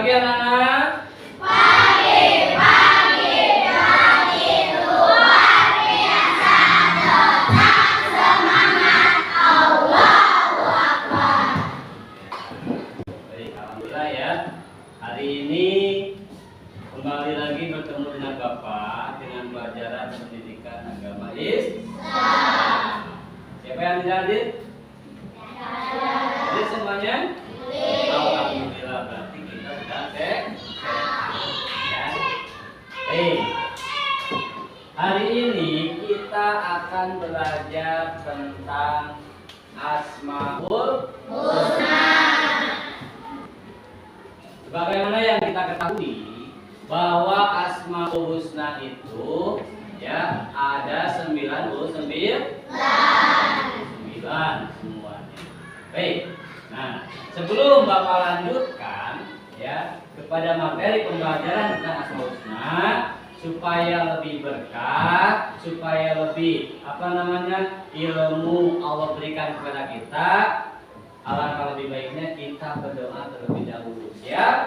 Pagi anak-anak. Pagi, luar biasa, tetap semangat, Allahu Akbar. Baik, alhamdulillah ya. Hari ini kembali lagi bertemu dengan Bapak dengan pelajaran pendidikan agama Islam. Siapa yang tidak hadir? Jadi semuanya? Alhamdulillah, berarti kita sudah sehat. Ya. Baik. Hari ini kita akan belajar tentang Asmaul Husna. Sebagaimana yang kita ketahui bahwa Asmaul Husna itu ya ada 99 semuanya. Baik. Nah, sebelum Bapak lanjutkan ya kepada materi pembelajaran tentang Asmaul Husna supaya lebih berkah, supaya lebih ilmu Allah berikan kepada kita, alangkah lebih baiknya kita berdoa terlebih dahulu. Siap?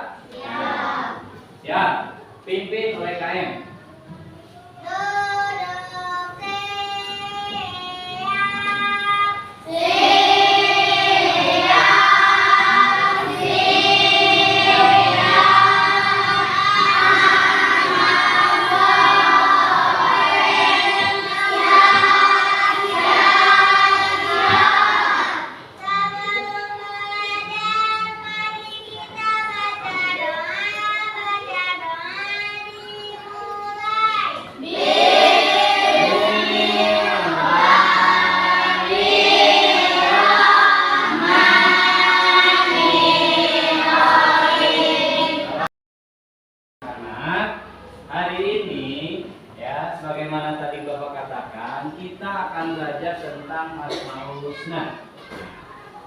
Siap. Pimpin oleh KM. Hari ini ya, sebagaimana tadi Bapak katakan, kita akan belajar tentang Asmaul Husna.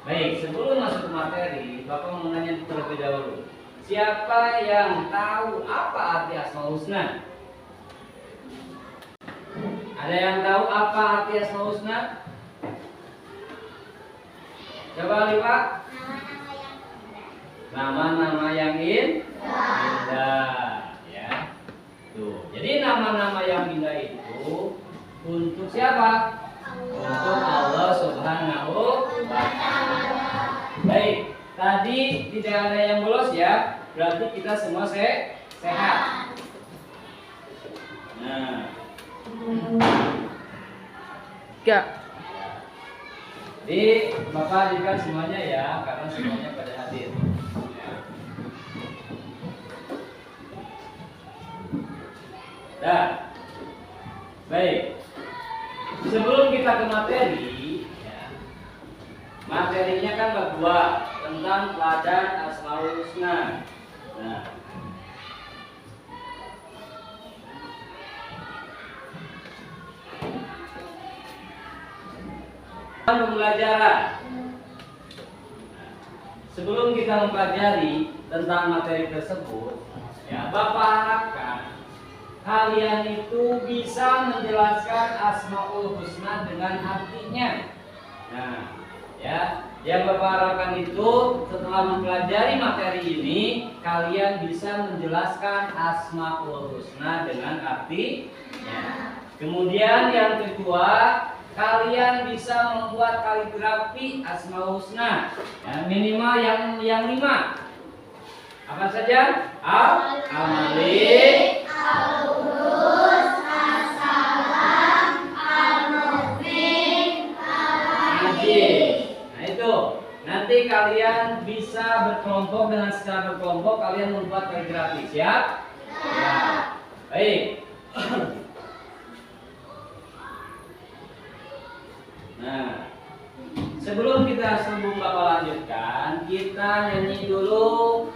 Baik, sebelum masuk ke materi, Bapak mau nanya terlebih dahulu. Siapa yang tahu apa arti Asmaul Husna? Ada yang tahu apa arti Asmaul Husna? Coba lihat. Nama-nama yang indah. Tuh. Jadi nama-nama yang indah itu untuk siapa? Untuk Allah Subhanahu wa Ta'ala. Baik, tadi tidak ada yang bolos ya. Berarti kita semua sehat. Nah. Ya. Jadi Bapak hadirkan semuanya ya, karena semuanya pada hadir. Dah. Baik. Sebelum kita ke materi, ya, materinya kan bab 2 tentang pelajaran Asmaul Husna. Nah, pembelajaran. Sebelum kita mempelajari tentang materi tersebut, ya, Bapak harapkan kalian itu bisa menjelaskan Asmaul Husna dengan artinya. Nah, ya, yang Bapak harapkan itu setelah mempelajari materi ini, kalian bisa menjelaskan Asmaul Husna dengan artinya. Kemudian yang kedua, kalian bisa membuat kaligrafi Asmaul Husna. Ya, minimal yang 5. Apa saja? Al-Malik, Al-Qudus, As-Salam, Al-Mu'min, Al-Aziz. Nah itu, nanti kalian bisa berkelompok dengan secara berkelompok kalian membuat kaligrafi. Siap? Ya. Baik. Nah, sebelum Bapak lanjutkan, kita nyanyi dulu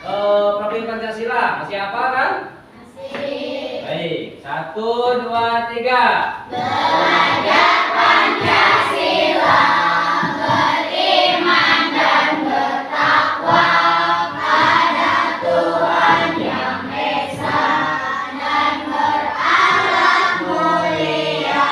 Profil Pancasila. Masih apa kan? Masih. Baik, 1, 2, 3. Belajar Pancasila, beriman dan bertakwa pada Tuhan yang Esa dan berakhlak mulia,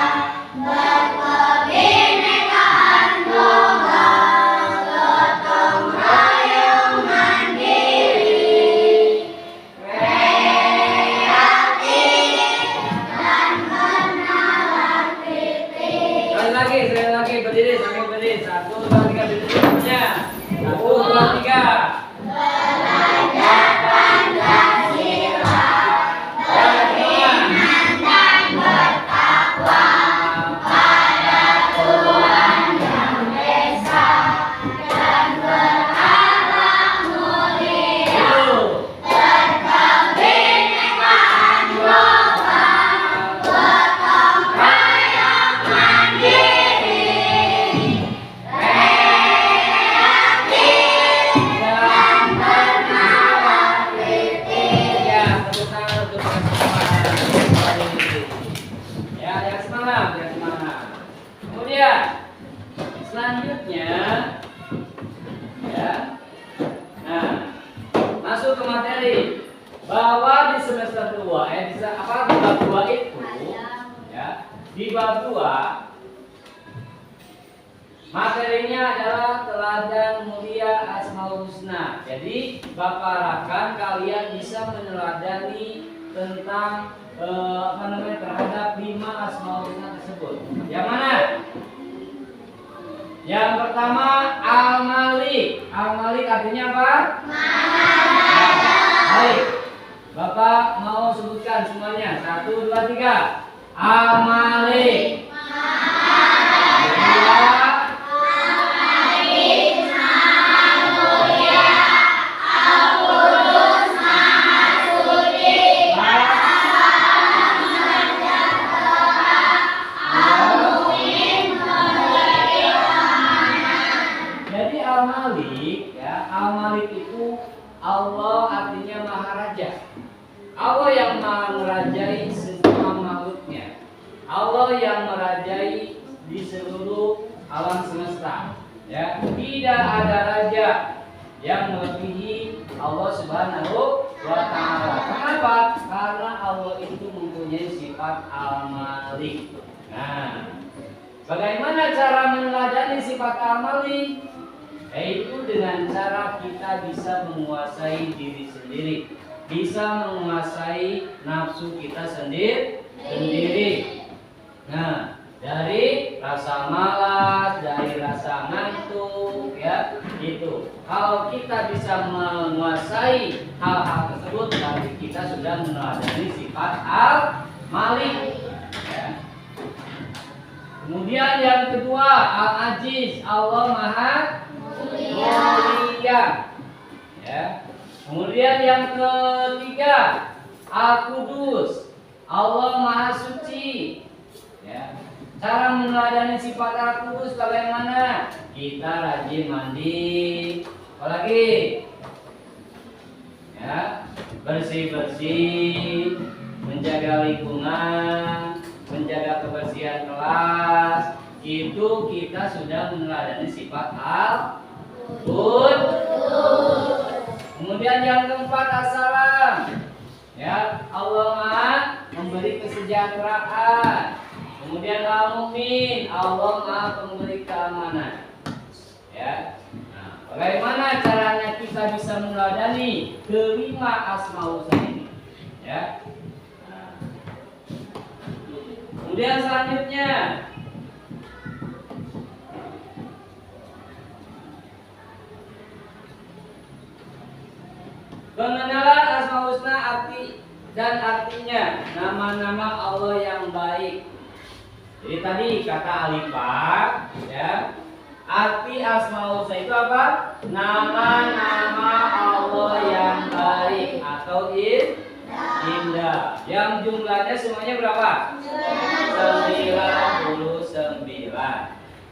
berkebinekaan tunggal, gotong royong mandiri. masuk ke materi bahwa di semester 2 di bab 2 itu ya, di bab 2 materinya adalah teladan mulia Asmaul Husna. Jadi Bapak harapkan kalian bisa meneladani tentang terhadap 5 Asmaul Husna tersebut. Yang mana? Yang pertama Al-Malik. Al-Malik artinya apa? Baik. Bapak mau sebutkan semuanya. 1, 2, 3. Al-Malik. Al-Malik ya, Al-Malik itu Allah artinya Maharaja. Allah yang merajai semua makhluknya. Allah yang merajai di seluruh alam semesta. Ya, tidak ada raja yang melebihi Allah Subhanahu wa taala. Kenapa? Karena Allah itu mempunyai sifat Al-Malik. Nah, bagaimana cara meneladani sifat Al-Malik? Yaitu dengan cara kita bisa menguasai diri sendiri, bisa menguasai nafsu kita sendiri. Nah, dari rasa malas, dari rasa ngantuk, ya itu. Kalau kita bisa menguasai hal-hal tersebut, berarti kita sudah meneladani sifat Al-Malik. Ya. Kemudian yang kedua, Al-Aziz, Allah Maha mulia. Ya. Kemudian yang ketiga, Al-Qudus, Allah Maha Suci. Ya. Cara meneladani sifat Al-Qudus bagaimana? Kita rajin mandi, apalagi ya, bersih-bersih, menjaga lingkungan, menjaga kebersihan kelas. Itu kita sudah meneladani sifat Al-Qudus. Kemudian yang keempat, As-Salam. Ya, Allah Maha memberi kesejahteraan. Kemudian Al-Mu'min, Allah Maha pemberi keamanan. Ya. Nah, bagaimana caranya kita bisa meneladani kelima Asmaul Husna ini? Ya. Nah. Kemudian selanjutnya, pengenalan Asmaul Husna arti dan artinya, nama-nama Allah yang baik. Jadi tadi kata alifah, ya. Arti Asmaul Husna itu apa? Nama-nama Allah yang baik atau indah. Yang jumlahnya semuanya berapa? 99.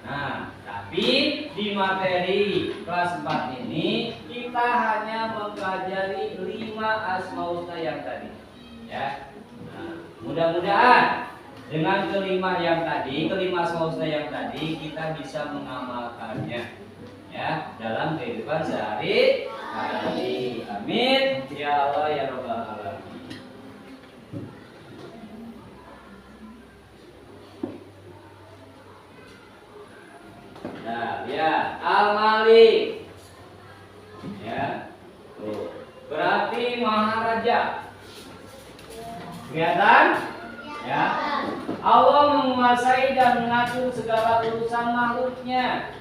Nah, tapi di materi kelas 4 ini kita hanya mempelajari 5 Asmaul Husna yang tadi. Ya. Nah, mudah-mudahan dengan kelima Asmaul Husna yang tadi kita bisa mengamalkannya ya dalam kehidupan sehari-hari. Amin ya Allah ya Rabbal alamin. Nah, lihat Al-Malik. Ya. Tuh. Berarti Maharaja. Kelihatan? Ya. Allah menguasai dan mengatur segala urusan makhluknya.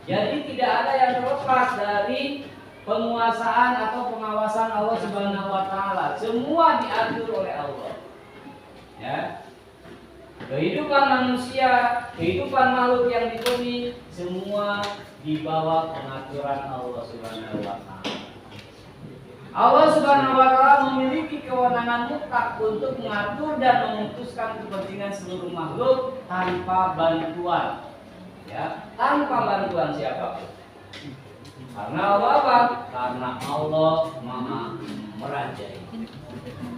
Jadi tidak ada yang terlepas dari penguasaan atau pengawasan Allah Subhanahu wa taala. Semua diatur oleh Allah. Ya. Kehidupan manusia, kehidupan makhluk yang di bumi semua di bawah pengaturan Allah Subhanahu wa taala. Allah Subhanahu wa taala memiliki kewenangan mutlak untuk mengatur dan memutuskan kepentingan seluruh makhluk tanpa bantuan. Ya, tanpa bantuan siapapun. Karena Allah apa? Karena Allah Maha merajai.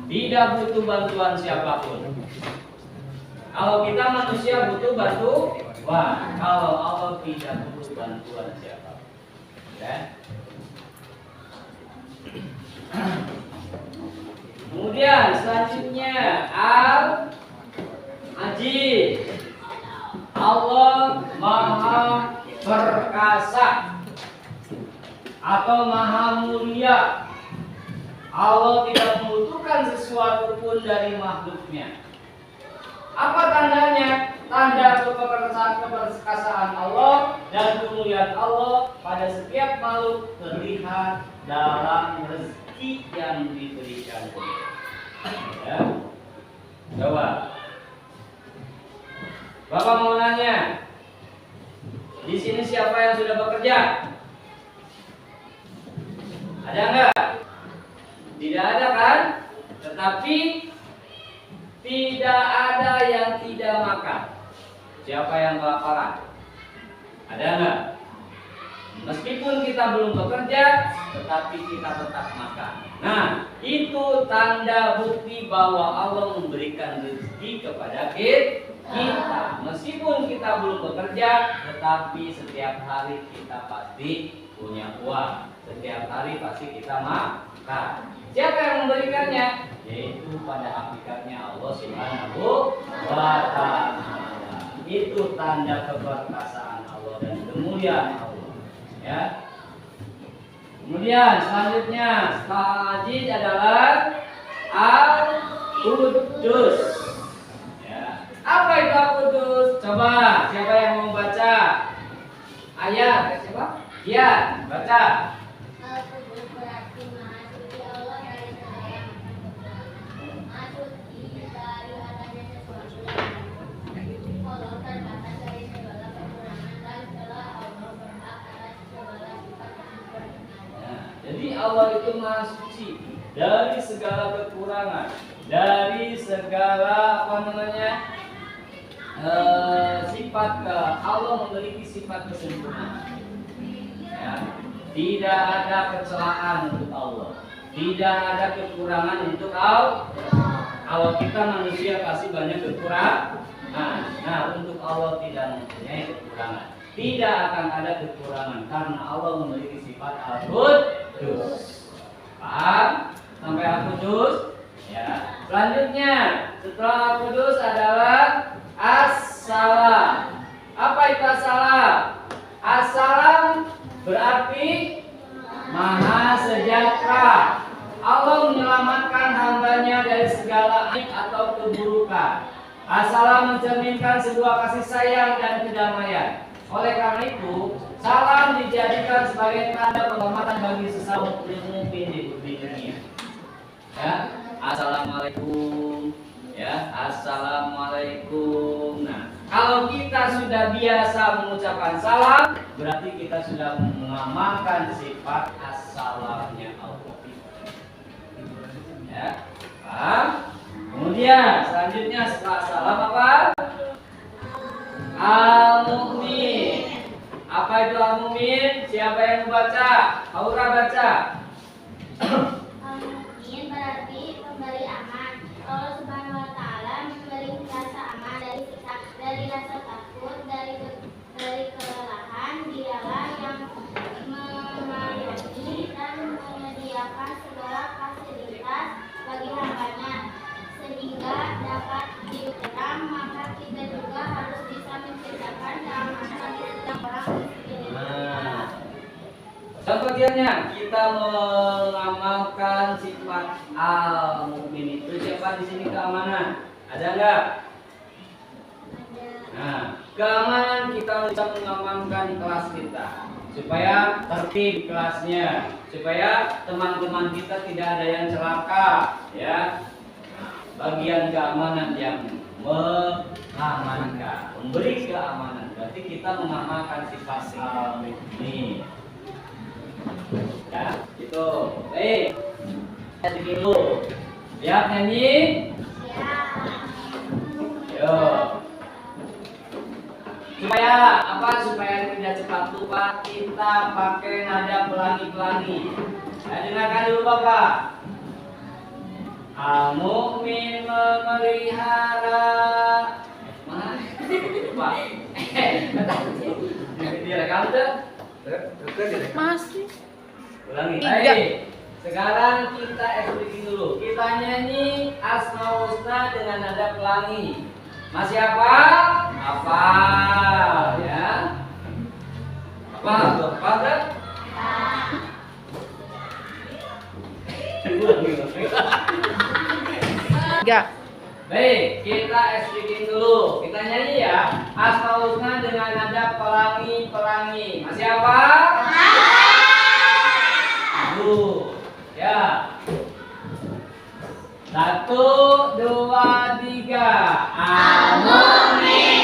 Tidak butuh bantuan siapapun. Kalau kita manusia butuh bantuan, kalau Allah tidak butuh bantuan siapapun. Ya. Kemudian selanjutnya Al-Aziz. Allah Maha Perkasa atau Maha Mulia. Allah tidak membutuhkan sesuatu pun dari makhluknya. Apa tandanya? Tanda keperkasaan Allah dan kemuliaan Allah pada setiap makhluk terlihat dalam rezeki yang diberikan. Ya. Coba. Bapak mau nanya, di sini siapa yang sudah bekerja? Ada enggak? Tidak ada kan? Tetapi tidak ada yang tidak makan. Siapa yang kelaparan? Ada enggak? Meskipun kita belum bekerja, tetapi kita tetap makan. Nah, itu tanda bukti bahwa Allah memberikan rezeki kepada kita. Meskipun kita belum bekerja, tetapi setiap hari kita pasti punya uang. Setiap hari pasti kita makan. Siapa yang memberikannya? Yaitu pada hakikatnya Allah Subhanahu wa Ta'ala. Itu tanda keperkasaan Allah dan kemuliaan Allah. Ya. Kemudian selanjutnya Al-Aziz adalah Al-Quddus. Ya. Apa itu Al-Quddus? Coba siapa yang mau baca ayat? Siapa? Iya, baca. Al-Qudus berarti Maha Suci Allah dari segala yang Maha Suci dari adanya sesuatu yang Allah terbatas dari segala kekurangan dan telah Allah berhak atas segala sifat yang sempurna. Nah, jadi Allah itu Maha Suci dari segala kekurangan, dari segala sifat. Allah memiliki sifat kesempurnaan. Ya. Tidak ada kecelakaan untuk Allah, tidak ada kekurangan untuk Allah. Kalau kita manusia pasti banyak kekurangan. Nah, untuk Allah tidak mempunyai kekurangan. Tidak akan ada kekurangan karena Allah memiliki sifat Al-Quddus. Paham? Sampai Al-Quddus? Ya. Selanjutnya, setelah Al-Quddus adalah As-Salam. Apa itu As-Salam? As-Salam berarti Maha Sejahtera. Allah menyelamatkan hambanya dari segala aib atau keburukan. As-Salam mencerminkan sebuah kasih sayang dan kedamaian. Oleh karena itu, salam dijadikan sebagai tanda penghormatan bagi sesama mukmin di dunia. Ya, Assalamualaikum. Ya, Assalamualaikum. Nah, kalau kita sudah biasa mengucapkan salam, berarti kita sudah mengamalkan sifat as-salamnya Allah. Ya, paham? Kemudian selanjutnya setelah salam apa? Al-Mu'min. Apa itu Al-Mu'min? Siapa yang membaca? Aura baca. Al-Mu'min berarti pemberi aman. Allah Subhanahu wa Ta'ala memberi rasa aman dari rasa takut, dari kelelahan. Dialah yang melayani dan menyediakan segala fasilitas bagi hambanya sehingga dapat diulang. Maka kita juga harus bisa menciptakan keamanan bagi setiap orang di sekeliling. Contohnya kita mengamalkan sifat Al-Mu'min itu siapa di sini keamanan? Ada enggak? Nah, keamanan kita bisa mengamankan kelas kita supaya tertib kelasnya, supaya teman-teman kita tidak ada yang celaka, ya. Bagian keamanan yang mengamankan, memberi keamanan, berarti kita mengamalkan sifat Al-Mu'min. Ya, itu. Baik. Dulu. Siap nyanyi? Yo. Supaya apa? Supaya tidak cepat lupa, kita pakai nada pelangi-pelangi. Dengarkan dulu Bapak. Al-Mu'min memelihara. Mana? Pak. Direkam tuh? Masih. Ulangi. Tiga. Baik. Sekarang kita expliking dulu. Kita nyanyi Asmaul Husna dengan nada pelangi. Masih hafal? Hafal ya. Hafal tuh, hafal kan? Baik, kita expliking dulu. Kita nyanyi ya. Asmaul Husna dengan nada pelangi. Masih hafal? Tuh. Ya. 1, 2, 3. Al-Mu'min.